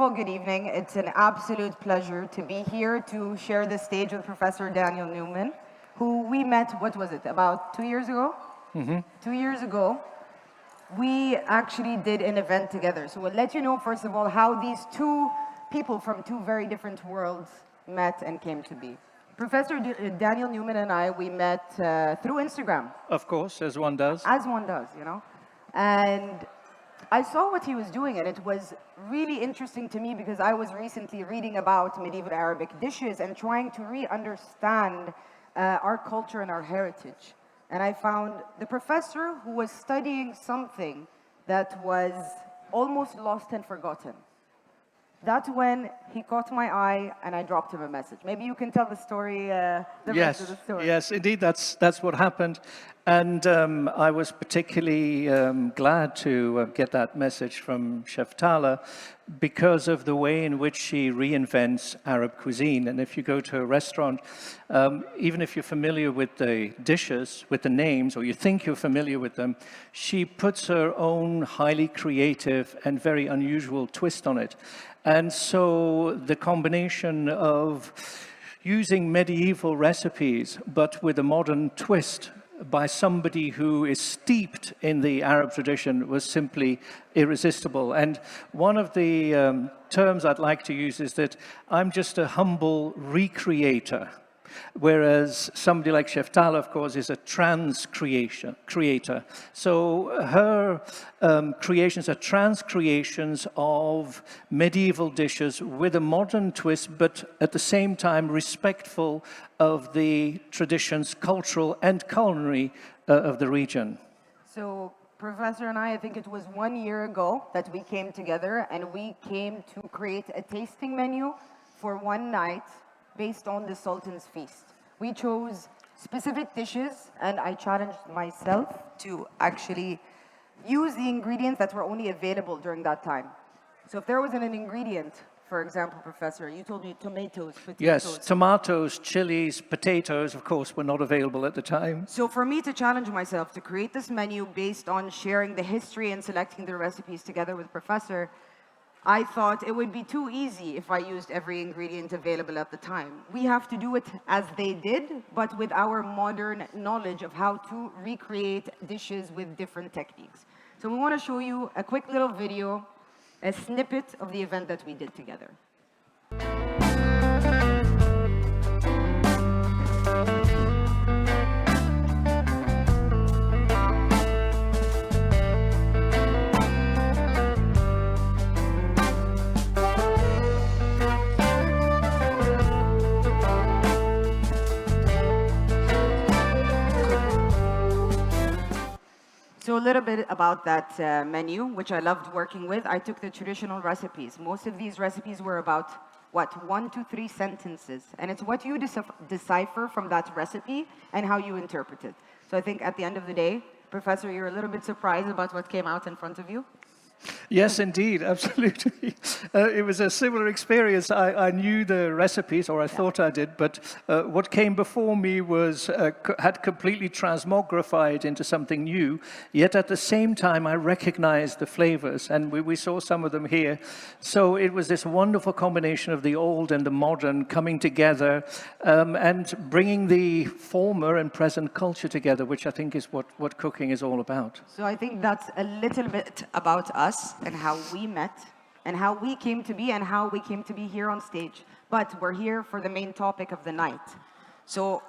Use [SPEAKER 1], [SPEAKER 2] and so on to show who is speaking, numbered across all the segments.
[SPEAKER 1] all, good evening. It's an absolute pleasure to be here to share the stage with Professor Daniel Newman, who we met, what was it, about 2 years ago? 2 years ago, we actually did an event together. So we'll let you know, first of all, how these two people from two very different worlds met and came to be. Professor Daniel Newman and I, we met through Instagram.
[SPEAKER 2] Of course, as one does.
[SPEAKER 1] As one does, you know. And I saw what he was doing, and it was really interesting to me because I was recently reading about medieval Arabic dishes and trying to re-understand our culture and our heritage. And I found the professor who was studying something that was almost lost and forgotten. That's when he caught my eye and I dropped him a message. Maybe you can tell the story, the rest of the story.
[SPEAKER 2] Yes, indeed, that's what happened. And I was particularly glad to get that message from Chef Tala because of the way in which she reinvents Arab cuisine. And if you go to a restaurant, even if you're familiar with the dishes, with the names, or you think you're familiar with them, she puts her own highly creative and very unusual twist on it. And so the combination of using medieval recipes, but with a modern twist by somebody who is steeped in the Arab tradition was simply irresistible. And one of the terms I'd like to use is that I'm just a humble recreator, whereas somebody like Chef Tala, of course, is a creator. So her creations are trans-creations of medieval dishes with a modern twist, but at the same time respectful of the traditions, cultural and culinary, of the region.
[SPEAKER 1] So Professor and I think it was 1 year ago that we came together and we came to create a tasting menu for one night based on the Sultan's Feast. We chose specific dishes and I challenged myself to actually use the ingredients that were only available during that time. So if there wasn't an ingredient, for example, Professor, you told me tomatoes, potatoes.
[SPEAKER 2] Yes, tomatoes, chilies, potatoes, of course, were not available at the time.
[SPEAKER 1] So for me to challenge myself to create this menu based on sharing the history and selecting the recipes together with Professor, I thought it would be too easy if I used every ingredient available at the time. We have to do it as they did, but with our modern knowledge of how to recreate dishes with different techniques. So we want to show you a quick little video, a snippet of the event that we did together. So a little bit about that menu, which I loved working with. I took the traditional recipes. Most of these recipes were about, 1 to 3 sentences. And it's what you decipher from that recipe and how you interpret it. So I think at the end of the day, Professor, you're a little bit surprised about what came out in front of you?
[SPEAKER 2] Yes, indeed, absolutely. It was a similar experience. I knew the recipes, or I thought I did, but what came before me was had completely transmogrified into something new, yet at the same time I recognized the flavors, and we saw some of them here. So it was this wonderful combination of the old and the modern coming together and bringing the former and present culture together, which I think is what cooking is all about.
[SPEAKER 1] So I think that's a little bit about us and how we met and how we came to be and how we came to be here on stage. But we're here for the main topic of the night. So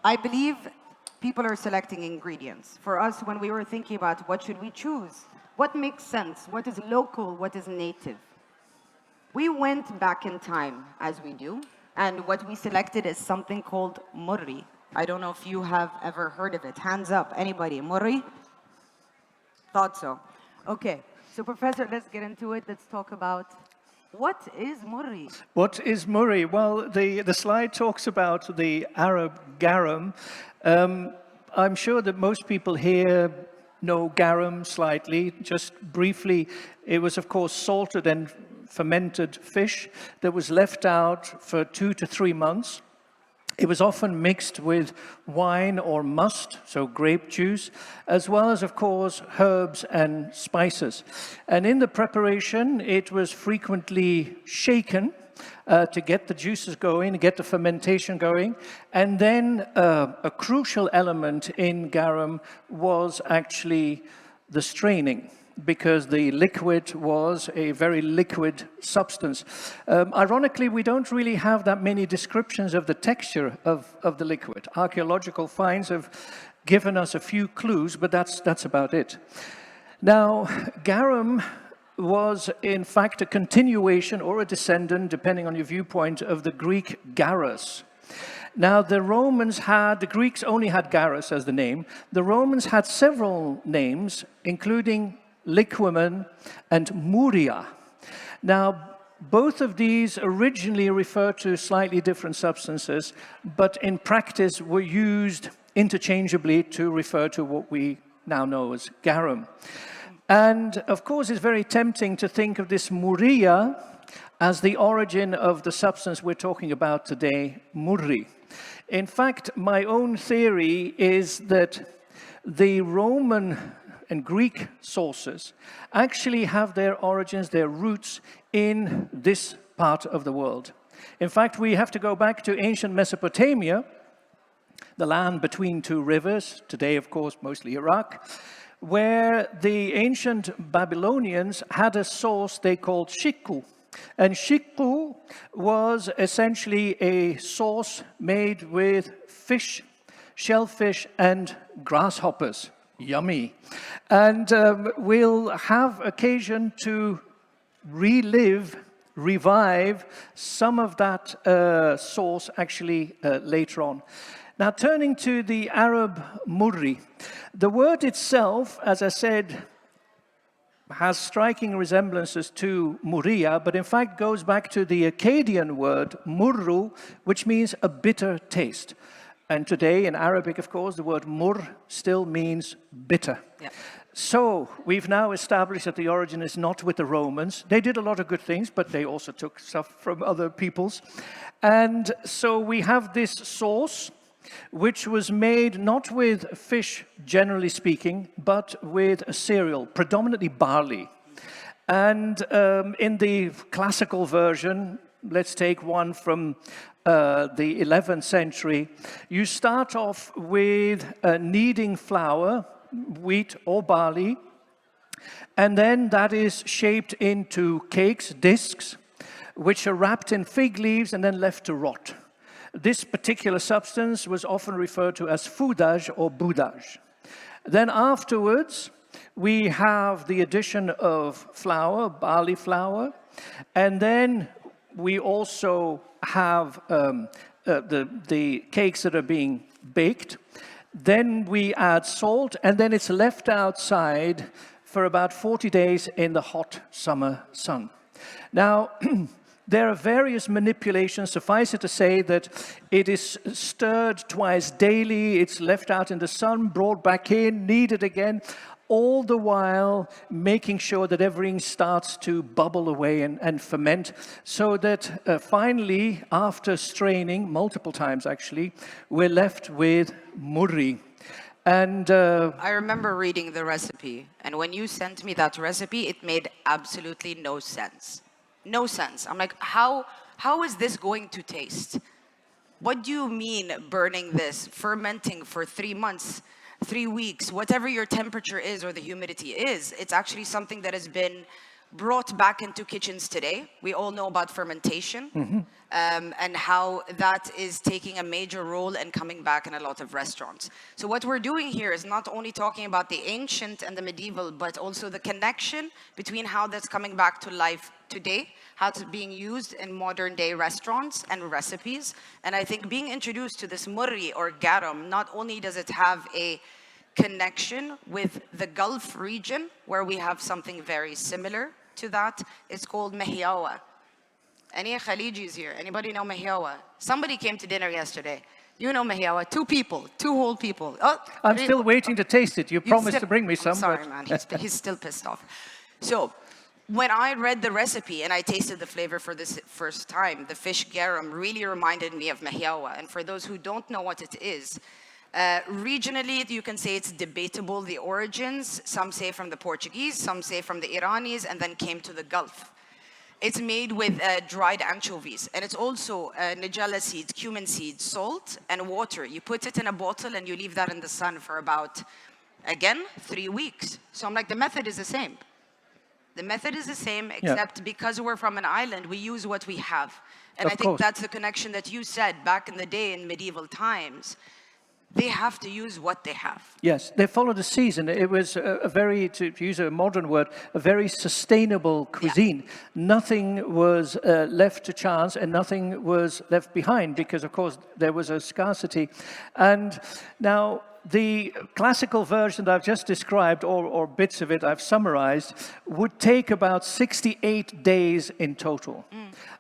[SPEAKER 1] I believe people are selecting ingredients. For us, when we were thinking about what should we choose, what makes sense, what is local, what is native, we went back in time, as we do, and what we selected is something called murri. I don't know if you have ever heard of it. Hands up, anybody. Murri? Thought so. Okay. So, Professor, let's get into it. Let's talk about what is murri?
[SPEAKER 2] What is murri? Well, the slide talks about the Arab garum. I'm sure that most people here know garum slightly. Just briefly, it was, of course, salted and fermented fish that was left out for 2 to 3 months. It was often mixed with wine or must, so grape juice, as well as, of course, herbs and spices. And in the preparation, it was frequently shaken to get the juices going, to get the fermentation going. And then a crucial element in garum was actually the straining, because the liquid was a very liquid substance. Ironically, we don't really have that many descriptions of the texture of the liquid. Archaeological finds have given us a few clues, but that's about it. Now, garum was in fact a continuation or a descendant, depending on your viewpoint, of the Greek garrus. Now, the Greeks only had garrus as the name. The Romans had several names, including liquamen and murria. Now, both of these originally refer to slightly different substances, but in practice were used interchangeably to refer to what we now know as garum. And of course, it's very tempting to think of this murria as the origin of the substance we're talking about today, murri. In fact, my own theory is that the Roman and Greek sources actually have their origins, their roots in this part of the world. In fact, we have to go back to ancient Mesopotamia, the land between two rivers, today, of course, mostly Iraq, where the ancient Babylonians had a sauce they called shikku. And shikku was essentially a sauce made with fish, shellfish, and grasshoppers. Yummy. And we'll have occasion to revive some of that sauce actually later on. Now, turning to the Arab murri, the word itself, as I said, has striking resemblances to murriya, but in fact goes back to the Akkadian word murru, which means a bitter taste. And today, in Arabic, of course, the word mur still means bitter. Yep. So we've now established that the origin is not with the Romans. They did a lot of good things, but they also took stuff from other peoples. And so we have this sauce, which was made not with fish, generally speaking, but with a cereal, predominantly barley. And in the classical version, let's take one from the 11th century, you start off with kneading flour, wheat or barley, and then that is shaped into cakes, discs, which are wrapped in fig leaves and then left to rot. This particular substance was often referred to as foudage or boudage. Then afterwards, we have the addition of flour, barley flour, and then we also have the cakes that are being baked. Then we add salt, and then it's left outside for about 40 days in the hot summer sun. Now, there are various manipulations. Suffice it to say that it is stirred twice daily, it's left out in the sun, brought back in, kneaded again, all the while making sure that everything starts to bubble away and ferment, so that finally, after straining, multiple times actually, we're left with murri. And
[SPEAKER 1] I remember reading the recipe, and when you sent me that recipe, it made absolutely no sense. No sense. I'm like, how is this going to taste? What do you mean burning this, fermenting for 3 months, 3 weeks, whatever your temperature is or the humidity is? It's actually something that has been brought back into kitchens today. We all know about fermentation, and how that is taking a major role and coming back in a lot of restaurants. So what we're doing here is not only talking about the ancient and the medieval, but also the connection between how that's coming back to life today, how it's being used in modern day restaurants and recipes. And I think being introduced to this murri or garum, not only does it have a connection with the Gulf region, where we have something very similar to that. It's called mahiyawa. Any Khalijis here? Anybody know mahiyawa? Somebody came to dinner yesterday. You know mahiyawa. 2 people, 2 whole people. Oh,
[SPEAKER 2] I'm still waiting to taste it. You promised to bring me some.
[SPEAKER 1] I'm sorry, man. He's still pissed off. So, When I read the recipe and I tasted the flavor for the first time, the fish garum really reminded me of mahiawa. And for those who don't know what it is, regionally, you can say it's debatable, the origins. Some say from the Portuguese, some say from the Iranis, and then came to the Gulf. It's made with dried anchovies, and it's also nigella seeds, cumin seeds, salt, and water. You put it in a bottle and you leave that in the sun for about, again, 3 weeks. So I'm like, the method is the same. The method is the same, except because we're from an island, we use what we have. And I think that's the connection that you said back in the day in medieval times. They have to use what they have.
[SPEAKER 2] Yes, they followed the season. It was a very, to use a modern word, a very sustainable cuisine. Yeah. Nothing was left to chance and nothing was left behind because, of course, there was a scarcity. And now, the classical version that I've just described, or bits of it I've summarized, would take about 68 days in total.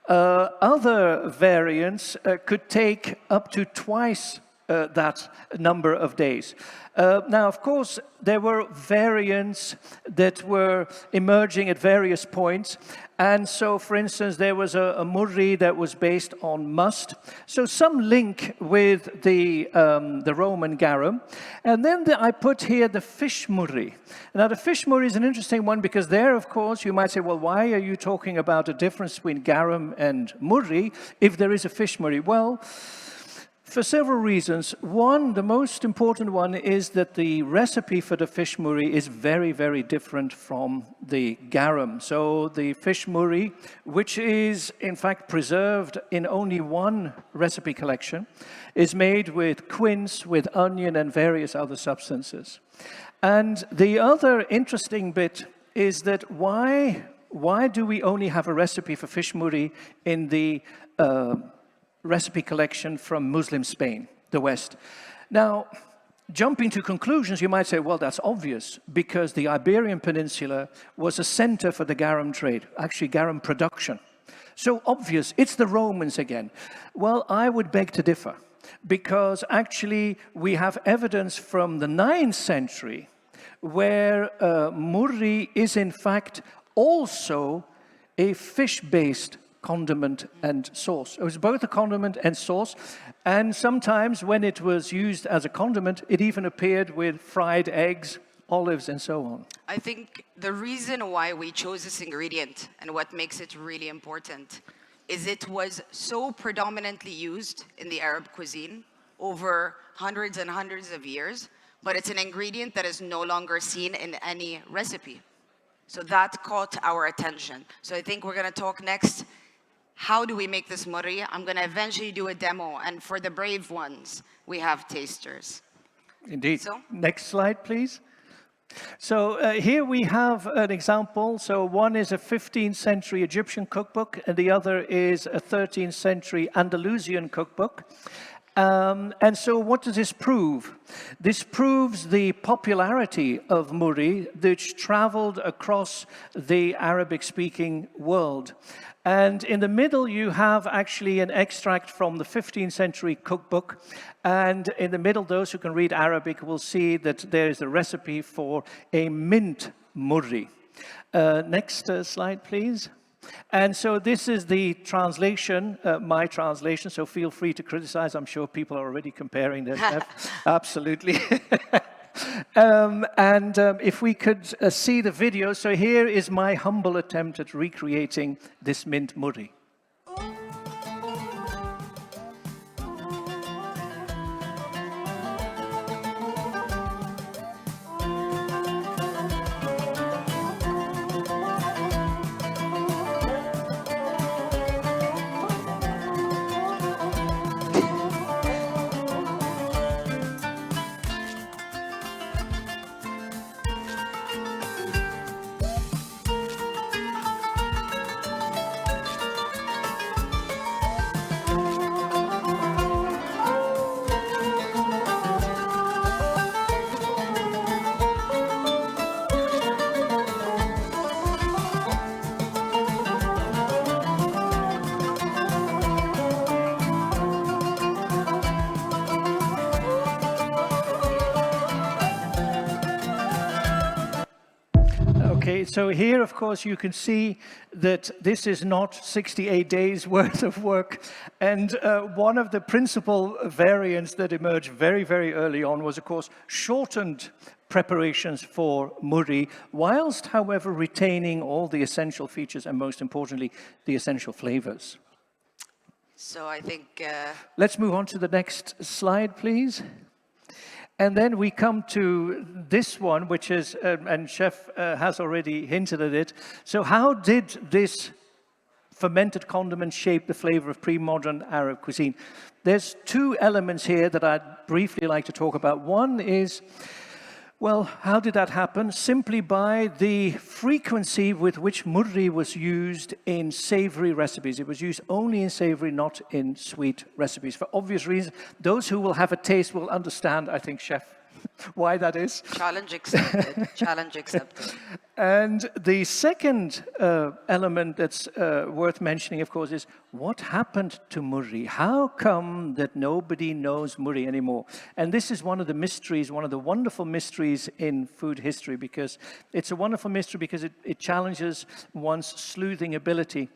[SPEAKER 2] Other variants could take up to twice that number of days. Now, of course, there were variants that were emerging at various points. And so, for instance, there was a murri that was based on must. So some link with the Roman garum. And then I put here the fish murri. Now, the fish murri is an interesting one because there, of course, you might say, well, why are you talking about a difference between garum and murri if there is a fish murri? Well, for several reasons. One, the most important one, is that the recipe for the fish murri is very, very different from the garum. So the fish murri, which is in fact preserved in only one recipe collection, is made with quince, with onion, and various other substances. And the other interesting bit is that why do we only have a recipe for fish murri in the recipe collection from Muslim Spain, the West? Now, jumping to conclusions, you might say, well, that's obvious, because the Iberian Peninsula was a center for the garum trade, actually garum production. So obvious, it's the Romans again. Well, I would beg to differ, because actually we have evidence from the 9th century where murri is in fact also a fish-based condiment and sauce. It was both a condiment and sauce, and sometimes when it was used as a condiment, it even appeared with fried eggs, olives, and so on.
[SPEAKER 1] I think the reason why we chose this ingredient and what makes it really important is it was so predominantly used in the Arab cuisine over hundreds and hundreds of years, but it's an ingredient that is no longer seen in any recipe. So that caught our attention. So I think we're going to talk next. How do we make this murri? I'm going to eventually do a demo. And for the brave ones, we have tasters.
[SPEAKER 2] Indeed. So, next slide, please. So here we have an example. So one is a 15th century Egyptian cookbook, and the other is a 13th century Andalusian cookbook. And so what does this prove? This proves the popularity of murri, which traveled across the Arabic-speaking world. And in the middle, you have actually an extract from the 15th century cookbook. And in the middle, those who can read Arabic will see that there is a recipe for a mint murri. Next slide, please. And so this is the translation, my translation, so feel free to criticize. I'm sure people are already comparing this. Absolutely. If we could see the video, so here is my humble attempt at recreating this mint murri. Okay, so here, of course, you can see that this is not 68 days worth of work. And one of the principal variants that emerged very, very early on was, of course, shortened preparations for murri, whilst, however, retaining all the essential features and, most importantly, the essential flavors.
[SPEAKER 1] So I think...
[SPEAKER 2] Let's move on to the next slide, please. And then we come to this one, which is, and Chef has already hinted at it. So how did this fermented condiment shape the flavor of pre-modern Arab cuisine? There's two elements here that I'd briefly like to talk about. One is, well, how did that happen? Simply by the frequency with which murri was used in savory recipes. It was used only in savory, not in sweet recipes. For obvious reasons, those who will have a taste will understand, I think, Chef, why that is.
[SPEAKER 1] Challenge accepted. Challenge accepted.
[SPEAKER 2] And the second element that's worth mentioning, of course, is what happened to murri? How come that nobody knows murri anymore? And this is one of the mysteries, one of the wonderful mysteries in food history, because it's a wonderful mystery because it challenges one's sleuthing ability.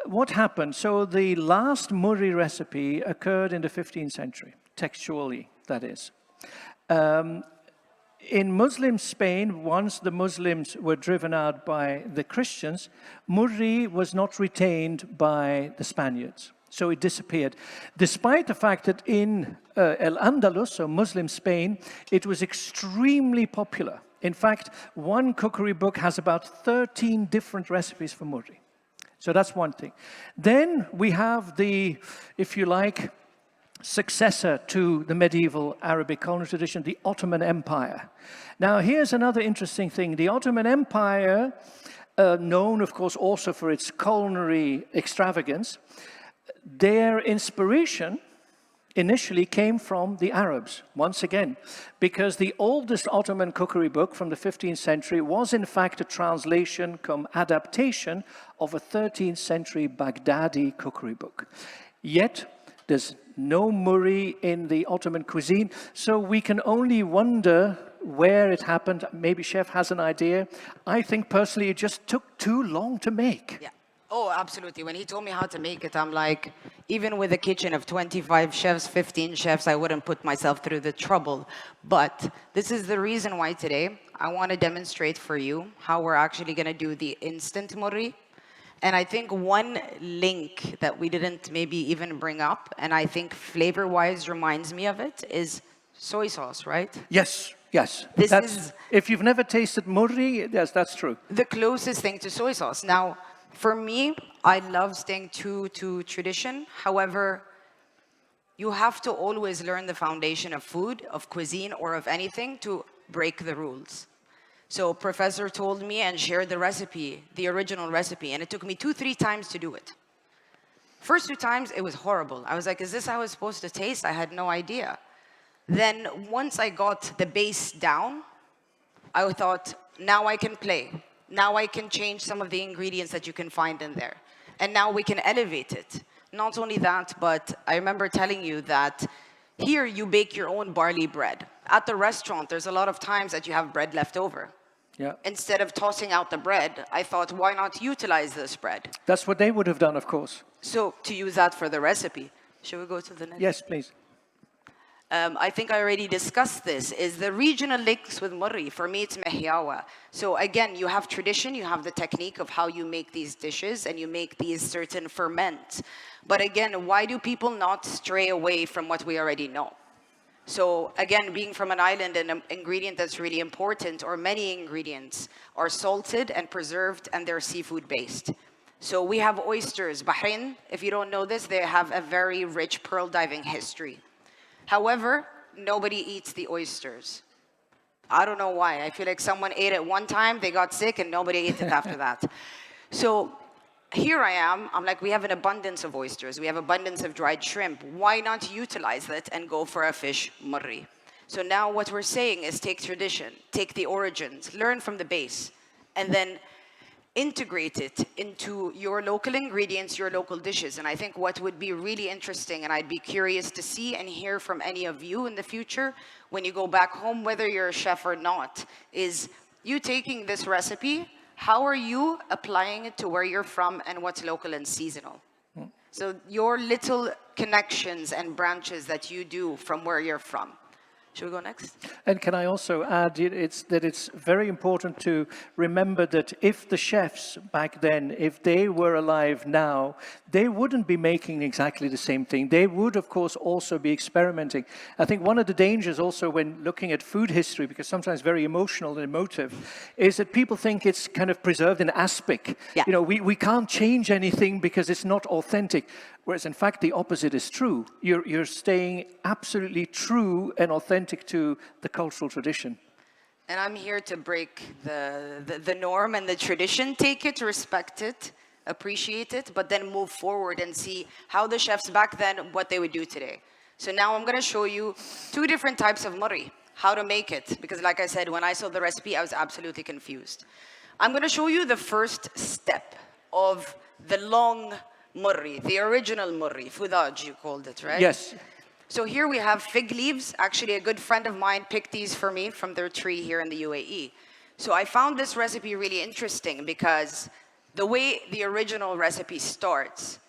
[SPEAKER 2] What happened? So the last murri recipe occurred in the 15th century, textually, that is. In Muslim Spain, once the Muslims were driven out by the Christians, murri was not retained by the Spaniards. So it disappeared. Despite the fact that in Al-Andalus, so Muslim Spain, it was extremely popular. In fact, one cookery book has about 13 different recipes for murri. So that's one thing. Then we have the, if you like, successor to the medieval Arabic culinary tradition, the Ottoman Empire. Now, here's another interesting thing. The Ottoman Empire, known, of course, also for its culinary extravagance, their inspiration initially came from the Arabs, once again, because the oldest Ottoman cookery book from the 15th century was, in fact, a translation cum adaptation of a 13th century Baghdadi cookery book. Yet, there's no murri in the Ottoman cuisine, so we can only wonder where it happened. Maybe Chef has an idea. I think personally it just took too long to make.
[SPEAKER 1] Yeah. Oh, absolutely. When he told me how to make it, I'm like, even with a kitchen of 25 chefs, 15 chefs, I wouldn't put myself through the trouble. But this is the reason why today I want to demonstrate for you how we're actually going to do the instant murri. And I think one link that we didn't maybe even bring up, and I think flavor-wise reminds me of it, is soy sauce, right?
[SPEAKER 2] Yes, yes. If you've never tasted murri, yes, that's true.
[SPEAKER 1] The closest thing to soy sauce. Now, for me, I love staying true to tradition. However, you have to always learn the foundation of food, of cuisine, or of anything to break the rules. So Professor told me and shared the recipe, the original recipe, and it took me 2-3 times to do it. First 2 times, it was horrible. I was like, is this how it's supposed to taste? I had no idea. Then once I got the base down, I thought, now I can play. Now I can change some of the ingredients that you can find in there. And now we can elevate it. Not only that, but I remember telling you that here you bake your own barley bread. At the restaurant, there's a lot of times that you have bread left over.
[SPEAKER 2] Yeah.
[SPEAKER 1] Instead of tossing out the bread, I thought, why not utilize this bread?
[SPEAKER 2] That's what they would have done, of course.
[SPEAKER 1] So to use that for the recipe. Should we go to the next?
[SPEAKER 2] Yes, please.
[SPEAKER 1] I think I already discussed this, is the regional links with murri. For me, it's mehyawa. So again, you have tradition, you have the technique of how you make these dishes, and you make these certain ferments. But again, why do people not stray away from what we already know? So again, being from an island, an ingredient that's really important, or many ingredients, are salted and preserved, and they're seafood based. So we have oysters. Bahrain, if you don't know this, they have a very rich pearl diving history. However, nobody eats the oysters. I don't know why. I feel like someone ate it one time, they got sick, and nobody ate it after that. So here I am, I'm like, we have an abundance of oysters. We have abundance of dried shrimp. Why not utilize that and go for a fish murri? So now what we're saying is take tradition, take the origins, learn from the base, and then integrate it into your local ingredients, your local dishes. And I think what would be really interesting, and I'd be curious to see and hear from any of you in the future, when you go back home, whether you're a chef or not, is you taking this recipe how are you applying it to where you're from and what's local and seasonal? So your little connections and branches that you do from where you're from. Should we go next?
[SPEAKER 2] And can I also add, it's very important to remember that if the chefs back then, if they were alive now, they wouldn't be making exactly the same thing. They would, of course, also be experimenting. I think one of the dangers also when looking at food history, because sometimes very emotional and emotive, is that people think it's kind of preserved in aspic.
[SPEAKER 1] Yeah.
[SPEAKER 2] You know, we can't change anything because it's not authentic. Whereas in fact, the opposite is true. You're staying absolutely true and authentic to the cultural tradition.
[SPEAKER 1] And I'm here to break the norm and the tradition. Take it, respect it, appreciate it, but then move forward and see how the chefs back then, what they would do today. So now I'm going to show you 2 different types of murri, how to make it. Because like I said, when I saw the recipe, I was absolutely confused. I'm going to show you the first step of the long murri, the original murri, fudaj you called it, right?
[SPEAKER 2] Yes.
[SPEAKER 1] So here we have fig leaves. Actually, a good friend of mine picked these for me from their tree here in the UAE. So I found this recipe really interesting because the way the original recipe starts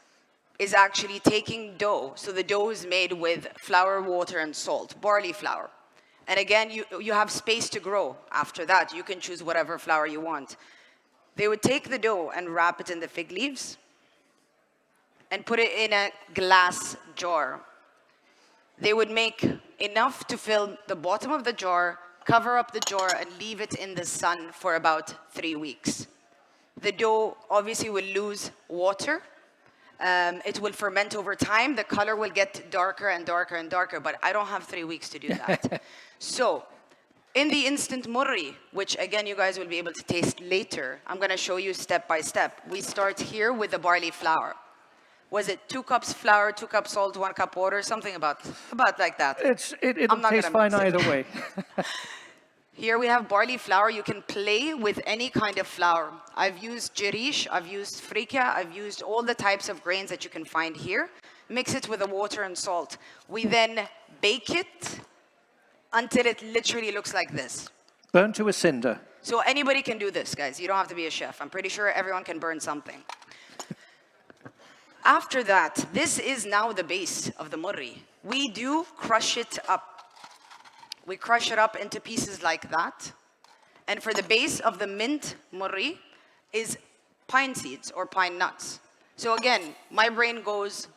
[SPEAKER 1] is actually taking dough. So the dough is made with flour, water, and salt, barley flour. And again, you have space to grow after that. You can choose whatever flour you want. They would take the dough and wrap it in the fig leaves and put it in a glass jar. They would make enough to fill the bottom of the jar, cover up the jar, and leave it in the sun for about 3 weeks. The dough obviously will lose water. It will ferment over time. The color will get darker and darker and darker, but I don't have 3 weeks to do that. So, in the instant murri, which again you guys will be able to taste later, I'm going to show you step by step. We start here with the barley flour. Was it 2 cups flour, 2 cups salt, 1 cup water, something about like that?
[SPEAKER 2] It'll taste fine either way.
[SPEAKER 1] Here we have barley flour. You can play with any kind of flour. I've used jirish, I've used frika, I've used all the types of grains that you can find here. Mix it with the water and salt. We then bake it until it literally looks like this.
[SPEAKER 2] Burn to a cinder.
[SPEAKER 1] So anybody can do this, guys. You don't have to be a chef. I'm pretty sure everyone can burn something. After that, this is now the base of the murri. We do crush it up. We crush it up into pieces like that. And for the base of the mint murri is pine seeds or pine nuts. So again, my brain goes,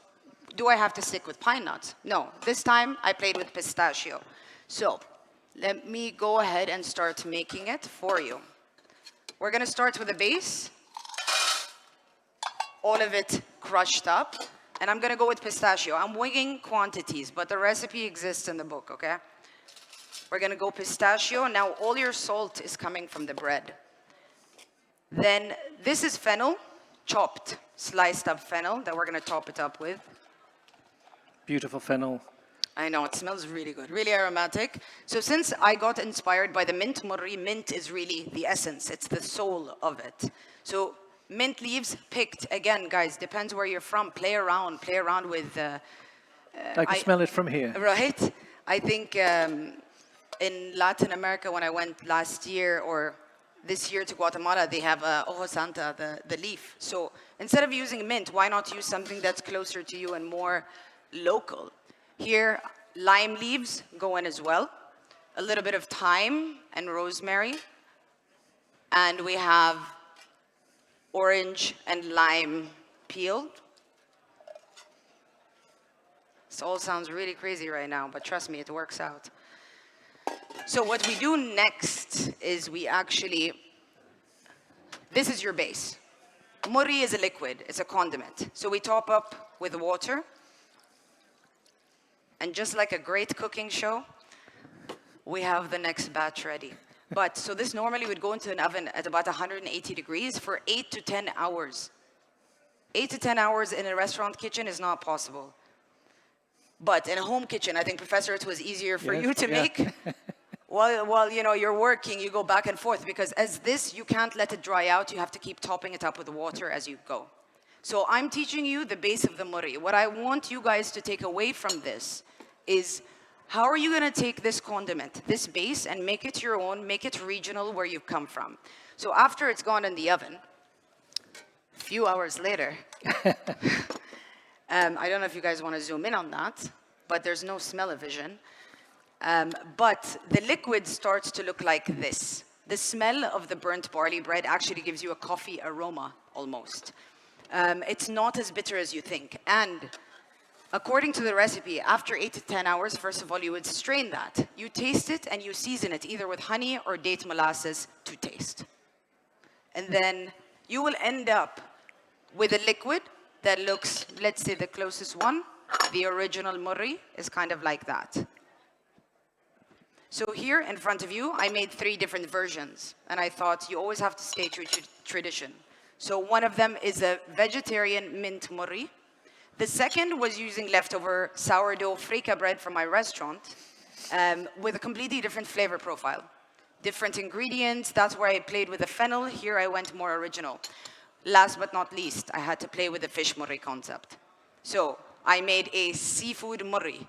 [SPEAKER 1] do I have to stick with pine nuts? No, this time I played with pistachio. So let me go ahead and start making it for you. We're gonna start with the base. All of it crushed up. And I'm gonna go with pistachio. I'm winging quantities, but the recipe exists in the book, okay? We're gonna go pistachio. Now all your salt is coming from the bread. Then this is fennel, chopped, sliced up fennel that we're gonna top it up with.
[SPEAKER 2] Beautiful fennel.
[SPEAKER 1] I know, it smells really good, really aromatic. So since I got inspired by the mint murri, mint is really the essence, it's the soul of it. So mint leaves picked, again, guys, depends where you're from. Play around with...
[SPEAKER 2] I can smell it from here.
[SPEAKER 1] Right? I think in Latin America, when I went last year or this year to Guatemala, they have Ojo Santa, the leaf. So instead of using mint, why not use something that's closer to you and more local? Here, lime leaves go in as well. A little bit of thyme and rosemary. And we have orange and lime peeled. This all sounds really crazy right now, but trust me, it works out. So what we do next is we actually, this is your base. Murri is a liquid, it's a condiment. So we top up with water. And just like a great cooking show, we have the next batch ready. But, so this normally would go into an oven at about 180 degrees for 8 to 10 hours. 8 to 10 hours in a restaurant kitchen is not possible. But in a home kitchen, I think, Professor, it was easier for you to make. While you know, you're working, you go back and forth, because as this, you can't let it dry out. You have to keep topping it up with water as you go. So I'm teaching you the base of the murri. What I want you guys to take away from this is how are you going to take this condiment, this base, and make it your own, make it regional where you've come from? So after it's gone in the oven, a few hours later, I don't know if you guys want to zoom in on that, but there's no smell-o-vision. But the liquid starts to look like this. The smell of the burnt barley bread actually gives you a coffee aroma, almost. It's not as bitter as you think. And according to the recipe, after 8 to 10 hours, first of all, you would strain that. You taste it and you season it either with honey or date molasses to taste. And then you will end up with a liquid that looks, let's say the closest one, the original murri is kind of like that. So here in front of you, I made 3 different versions. And I thought you always have to stay true to tradition. So one of them is a vegetarian mint murri. The second was using leftover sourdough frika bread from my restaurant with a completely different flavor profile. Different ingredients, that's where I played with the fennel. Here I went more original. Last but not least, I had to play with the fish murri concept. So I made a seafood murri.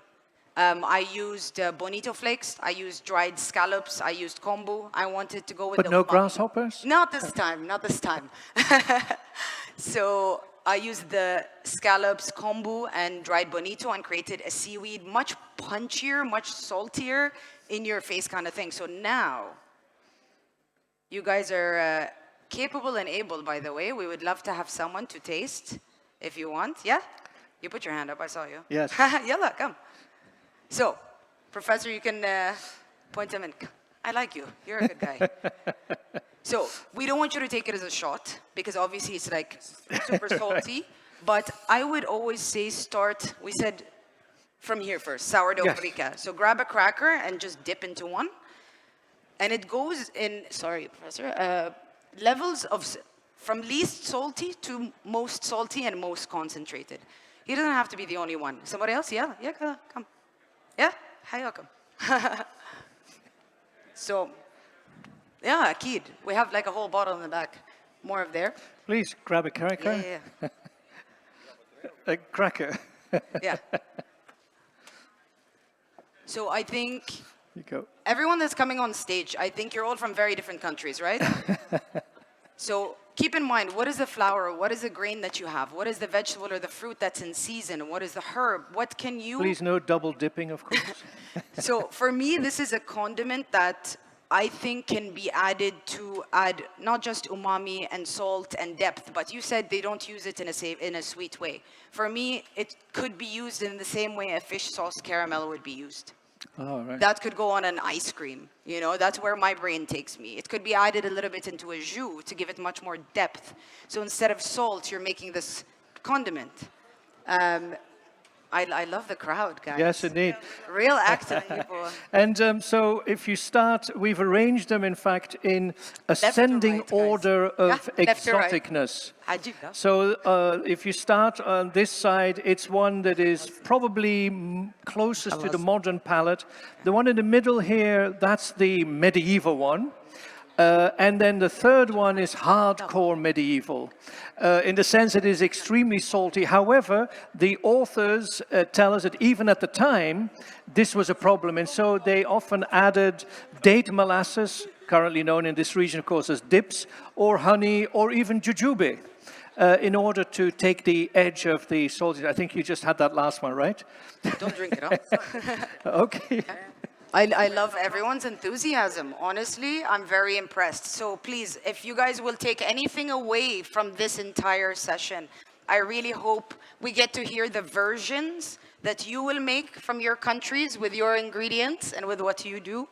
[SPEAKER 1] I used bonito flakes, I used dried scallops, I used kombu. I wanted to go with
[SPEAKER 2] But no grasshoppers?
[SPEAKER 1] Not this time, not this time. So I used the scallops, kombu, and dried bonito and created a seaweed much punchier, much saltier, in your face kind of thing. So now, you guys are capable and able, by the way. We would love to have someone to taste if you want. Yeah? You put your hand up, I saw you.
[SPEAKER 2] Yes.
[SPEAKER 1] Yalla, come. So, Professor, you can point him in. I like you. You're a good guy. So, we don't want you to take it as a shot, because obviously it's like super salty. Right. But I would always say start, we said from here first, sourdough frika. So grab a cracker and just dip into one. And it goes in, sorry, Professor, levels of, from least salty to most salty and most concentrated. He doesn't have to be the only one. Somebody else? Yeah, come. Yeah, welcome. So, yeah, akid. We have like a whole bottle in the back. More of there.
[SPEAKER 2] Please grab a cracker.
[SPEAKER 1] Yeah.
[SPEAKER 2] A cracker.
[SPEAKER 1] Yeah. So I think
[SPEAKER 2] you go.
[SPEAKER 1] Everyone that's coming on stage, I think you're all from very different countries, right? So keep in mind, what is the flour? What is the grain that you have? What is the vegetable or the fruit that's in season? What is the herb? What can you...
[SPEAKER 2] Please no double dipping, of course.
[SPEAKER 1] So for me, this is a condiment that I think can be added to add not just umami and salt and depth, but you said they don't use it in a sweet way. For me, it could be used in the same way a fish sauce caramel would be used.
[SPEAKER 2] Oh, right.
[SPEAKER 1] That could go on an ice cream, you know, that's where my brain takes me. It could be added a little bit into a jus to give it much more depth. So instead of salt, you're making this condiment. I love the crowd, guys.
[SPEAKER 2] Yes, indeed.
[SPEAKER 1] Real active people.
[SPEAKER 2] And so if you start, we've arranged them, in fact, in ascending order of exoticness. So if you start on this side, it's one that is probably closest to the modern palate. The one in the middle here, that's the medieval one. And then the third one is hardcore medieval, in the sense it is extremely salty. However, the authors tell us that even at the time, this was a problem. And so they often added date molasses, currently known in this region, of course, as dips, or honey, or even jujube, in order to take the edge of the salty. I think you just had that last one, right?
[SPEAKER 1] Don't drink it, huh?
[SPEAKER 2] Okay.
[SPEAKER 1] I love everyone's enthusiasm. Honestly, I'm very impressed. So please, if you guys will take anything away from this entire session, I really hope we get to hear the versions that you will make from your countries with your ingredients and with what you do.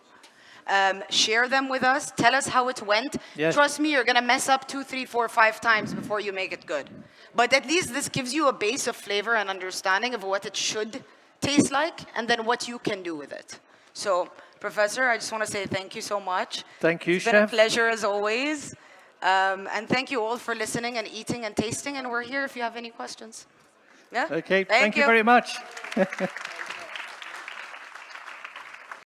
[SPEAKER 1] Share them with us. Tell us how it went. Yes. Trust me, you're going to mess up 2, 3, 4, 5 times before you make it good. But at least this gives you a base of flavor and understanding of what it should taste like and then what you can do with it. So, Professor, I just want to say thank you so much.
[SPEAKER 2] Thank you,
[SPEAKER 1] Chef.
[SPEAKER 2] Chef.
[SPEAKER 1] It's been a pleasure as always. And thank you all for listening and eating and tasting. And we're here if you have any questions. Yeah?
[SPEAKER 2] Okay, thank you very much.